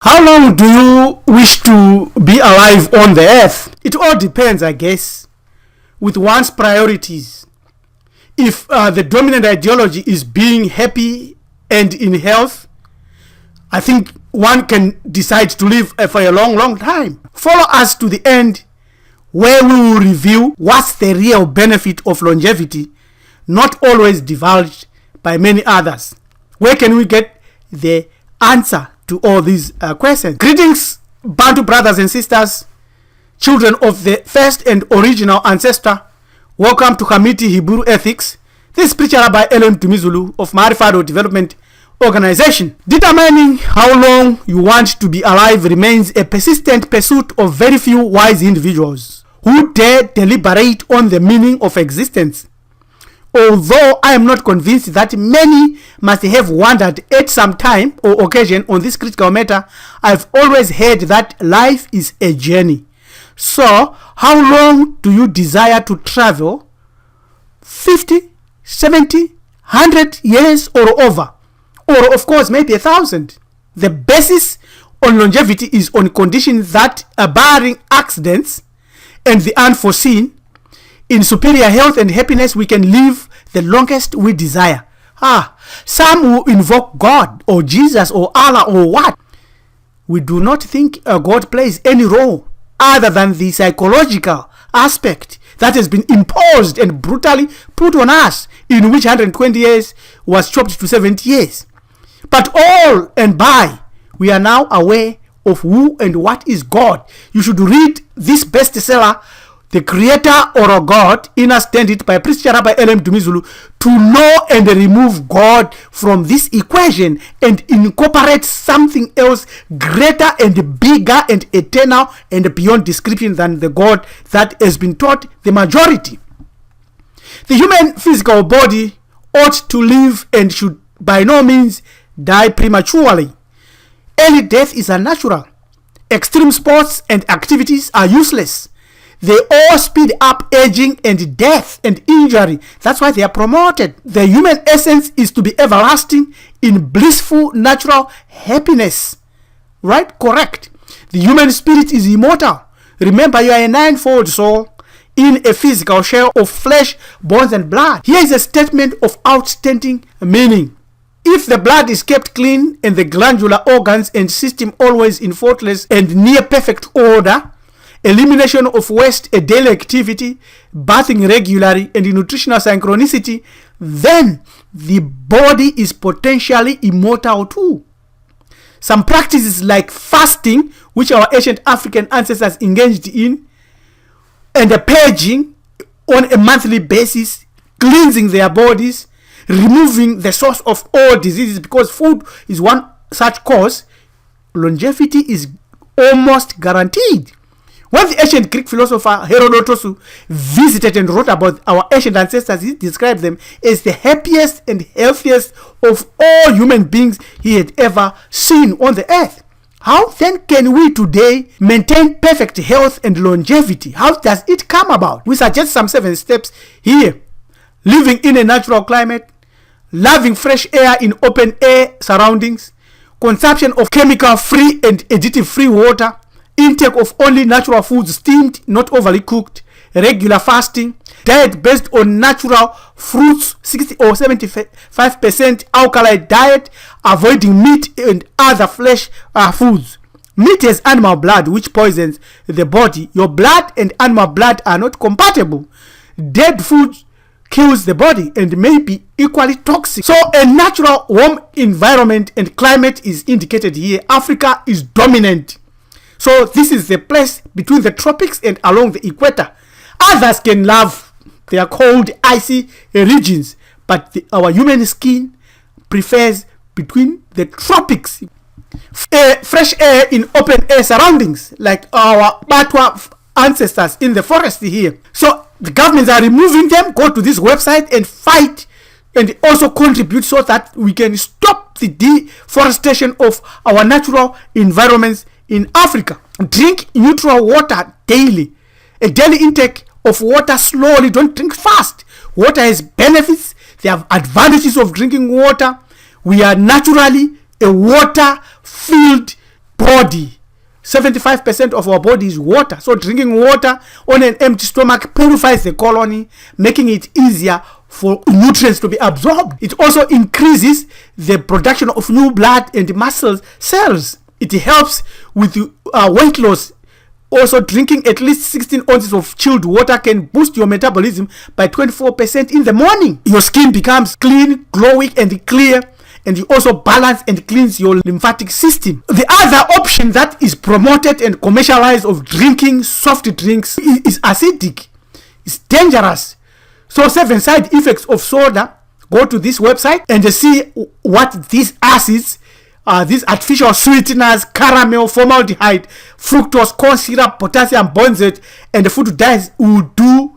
How long do you wish to be alive on the earth? It all depends, I guess, with one's priorities. If the dominant ideology is being happy and in health, I think one can decide to live for a long, long time. Follow us to the end, where we will review what's the real benefit of longevity, not always divulged by many others. Where can we get the answer to all these questions? Greetings, Bantu brothers and sisters, children of the first and original ancestor. Welcome to Hamiti Hebrew Ethics. This is Preacher Rabbi Ellen Tumizulu of Marifado Development Organization. Determining how long you want to be alive remains a persistent pursuit of very few wise individuals who dare deliberate on the meaning of existence. Although I am not convinced that many must have wondered at some time or occasion on this critical matter, I've always heard that life is a journey. So, how long do you desire to travel? 50, 70, 100 years or over? Or, of course, maybe 1,000. The basis on longevity is on condition that, barring accidents and the unforeseen, in superior health and happiness, we can live the longest we desire. Some will invoke God or Jesus or Allah or what? We do not think God plays any role other than the psychological aspect that has been imposed and brutally put on us, in which 120 years was chopped to 70 years. But all and by, we are now aware of who and what is God. You should read this bestseller, The Creator or a God, Understand by Preacher Rabbi Ellen Tumizulu, to know and remove God from this equation and incorporate something else greater and bigger and eternal and beyond description than the God that has been taught the majority. The human physical body ought to live and should by no means die prematurely. Early death is unnatural. Extreme sports and activities are useless. They all speed up aging and death and injury. That's why they are promoted. The human essence is to be everlasting in blissful natural happiness. Right? Correct. The human spirit is immortal. Remember, you are a ninefold soul in a physical shell of flesh, bones, and blood. Here is a statement of outstanding meaning. If the blood is kept clean and the glandular organs and system always in faultless and near perfect order, elimination of waste, a daily activity, bathing regularly, and nutritional synchronicity, then the body is potentially immortal too. Some practices like fasting, which our ancient African ancestors engaged in, and purging on a monthly basis, cleansing their bodies, removing the source of all diseases, because food is one such cause, longevity is almost guaranteed. When the ancient Greek philosopher Herodotus visited and wrote about our ancient ancestors, he described them as the happiest and healthiest of all human beings he had ever seen on the earth. How then can we today maintain perfect health and longevity? How does it come about? We suggest some 7 steps here. Living in a natural climate, loving fresh air in open air surroundings, consumption of chemical-free and additive-free water, intake of only natural foods, steamed, not overly cooked, regular fasting, diet based on natural fruits, 60 or 75% alkali diet, avoiding meat and other flesh foods. Meat has animal blood, which poisons the body. Your blood and animal blood are not compatible. Dead food kills the body and may be equally toxic. So a natural warm environment and climate is indicated here. Africa is dominant. So this is the place between the tropics and along the equator. Others can love their cold, icy regions, but our human skin prefers between the tropics. Fresh air in open air surroundings, like our Batwa ancestors in the forest here. So the governments are removing them. Go to this website and fight and also contribute so that we can stop the deforestation of our natural environments in Africa. Drink neutral water daily. A daily intake of water slowly. Don't drink fast. Water has benefits. There are advantages of drinking water. We are naturally a water-filled body, 75% of our body is water. So drinking water on an empty stomach purifies the colon, making it easier for nutrients to be absorbed. It also increases the production of new blood and muscle cells. It helps with weight loss. Also, drinking at least 16 ounces of chilled water can boost your metabolism by 24% in the morning. Your skin becomes clean, glowing, and clear, and you also balance and cleanse your lymphatic system. The other option that is promoted and commercialized of drinking soft drinks is acidic. It's dangerous. So 7 side effects of soda. Go to this website and see what these acids, these artificial sweeteners, caramel, formaldehyde, fructose, corn syrup, potassium benzoate, and the food dyes will do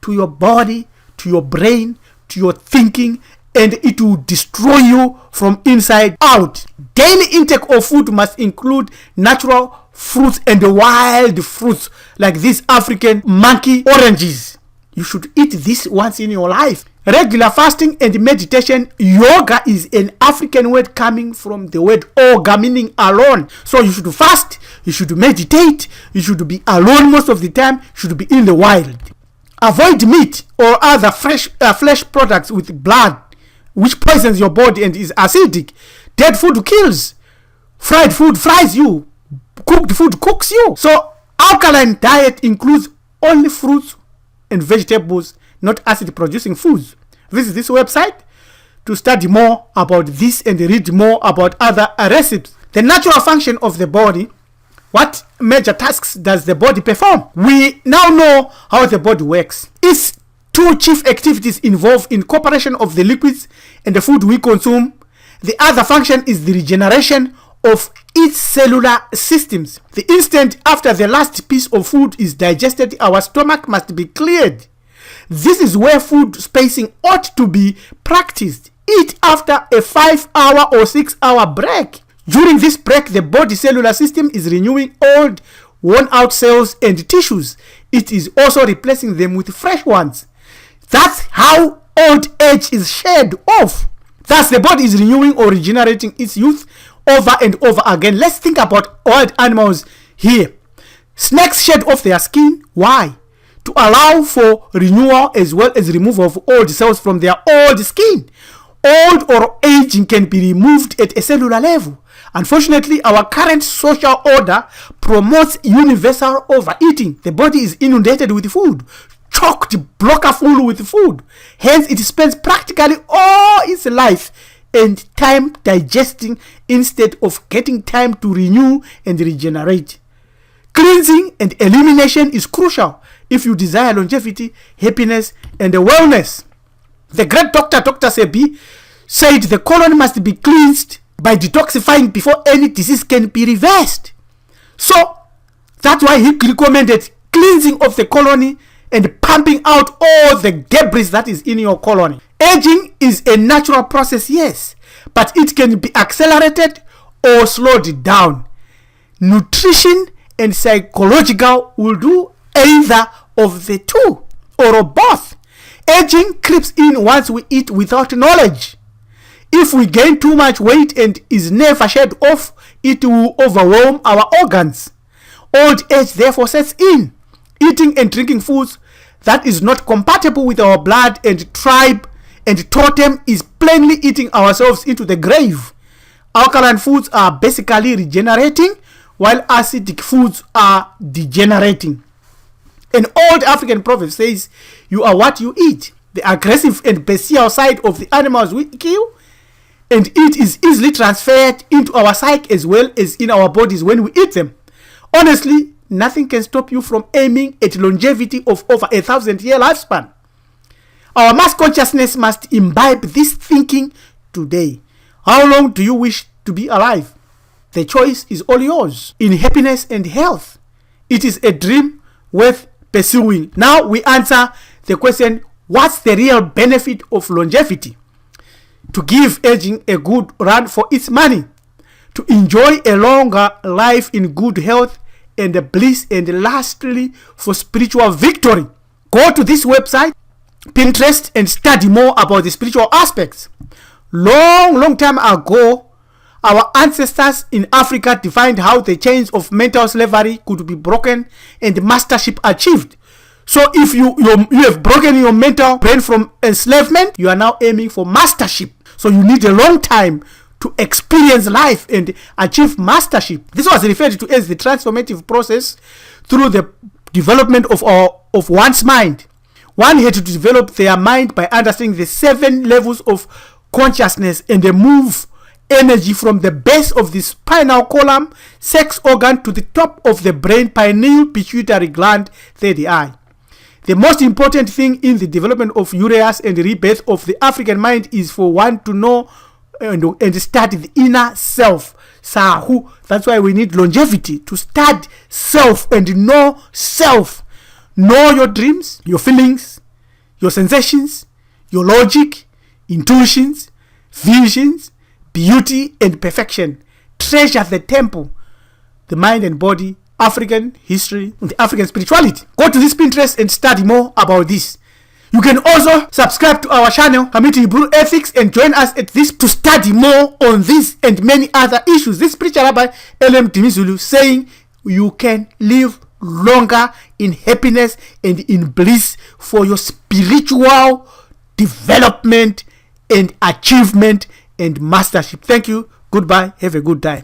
to your body, to your brain, to your thinking, and it will destroy you from inside out. Daily intake of food must include natural fruits and wild fruits like these African monkey oranges. You should eat this once in your life. Regular fasting and meditation. Yoga is an African word coming from the word oga, meaning alone. So you should fast, you should meditate, you should be alone most of the time, you should be in the wild. Avoid meat or other flesh products with blood, which poisons your body and is acidic. Dead food kills. Fried food fries you. Cooked food cooks you. So alkaline diet includes only fruits and vegetables, not acid producing foods. Visit this website to study more about this and read more about other recipes. The natural function of the body. What major tasks does the body perform? We now know how the body works. Its 2 chief activities involve incorporation of the liquids and the food we consume. The other function is the regeneration of its cellular systems. The instant after the last piece of food is digested, our stomach must be cleared. This is where food spacing ought to be practiced. Eat after a 5-hour or 6-hour break. During this break, the body cellular system is renewing old, worn-out cells and tissues. It is also replacing them with fresh ones. That's how old age is shed off. Thus, the body is renewing or regenerating its youth over and over again. Let's think about old animals here. Snakes shed off their skin. Why? To allow for renewal as well as removal of old cells from their old skin. Old or aging can be removed at a cellular level. Unfortunately, our current social order promotes universal overeating. The body is inundated with food, choked blocker full with food. Hence, it spends practically all its life and time digesting instead of getting time to renew and regenerate. Cleansing and elimination is crucial if you desire longevity, happiness, and wellness. The great Dr. Sebi said the colon must be cleansed by detoxifying before any disease can be reversed. So that's why he recommended cleansing of the colon and pumping out all the debris that is in your colon. Aging is a natural process, yes, but it can be accelerated or slowed down. Nutrition and psychological will do either of the two or both. Aging creeps in once we eat without knowledge. If we gain too much weight and is never shed off, it will overwhelm our organs. Old age therefore sets in. Eating and drinking foods that is not compatible with our blood and tribe and totem is plainly eating ourselves into the grave. Alkaline foods are basically regenerating, while acidic foods are degenerating. An old African proverb says, "You are what you eat." The aggressive and bestial side of the animals we kill and eat is easily transferred into our psyche as well as in our bodies when we eat them. Honestly, nothing can stop you from aiming at longevity of over 1,000-year lifespan. Our mass consciousness must imbibe this thinking today. How long do you wish to be alive? The choice is all yours. In happiness and health, it is a dream worth pursuing. Now we answer the question, what's the real benefit of longevity? To give aging a good run for its money, to enjoy a longer life in good health and bliss, and lastly, for spiritual victory. Go to this website, Pinterest, and study more about the spiritual aspects. Long time ago, Our ancestors in Africa defined how the chains of mental slavery could be broken and mastership achieved. So if you have broken your mental brain from enslavement, you are now aiming for mastership. So you need a long time to experience life and achieve mastership. This was referred to as the transformative process through the development of one's mind. One had to develop their mind by understanding the 7 levels of consciousness and they move energy from the base of the spinal column, sex organ, to the top of the brain, pineal, pituitary gland, third eye. The most important thing in the development of ureus and rebirth of the African mind is for one to know and study the inner self. Sahu. That's why we need longevity, to study self and know self. Know your dreams, your feelings, your sensations, your logic, intuitions, visions, beauty and perfection. Treasure the temple, the mind and body, African history, and African spirituality. Go to this Pinterest and study more about this. You can also subscribe to our channel, Hamiti Hebrew Ethics, and join us at this to study more on this and many other issues. This spiritual rabbi, L.M. Timizulu, saying you can live longer in happiness and in bliss for your spiritual development and achievement and mastership. Thank you. Goodbye. Have a good time.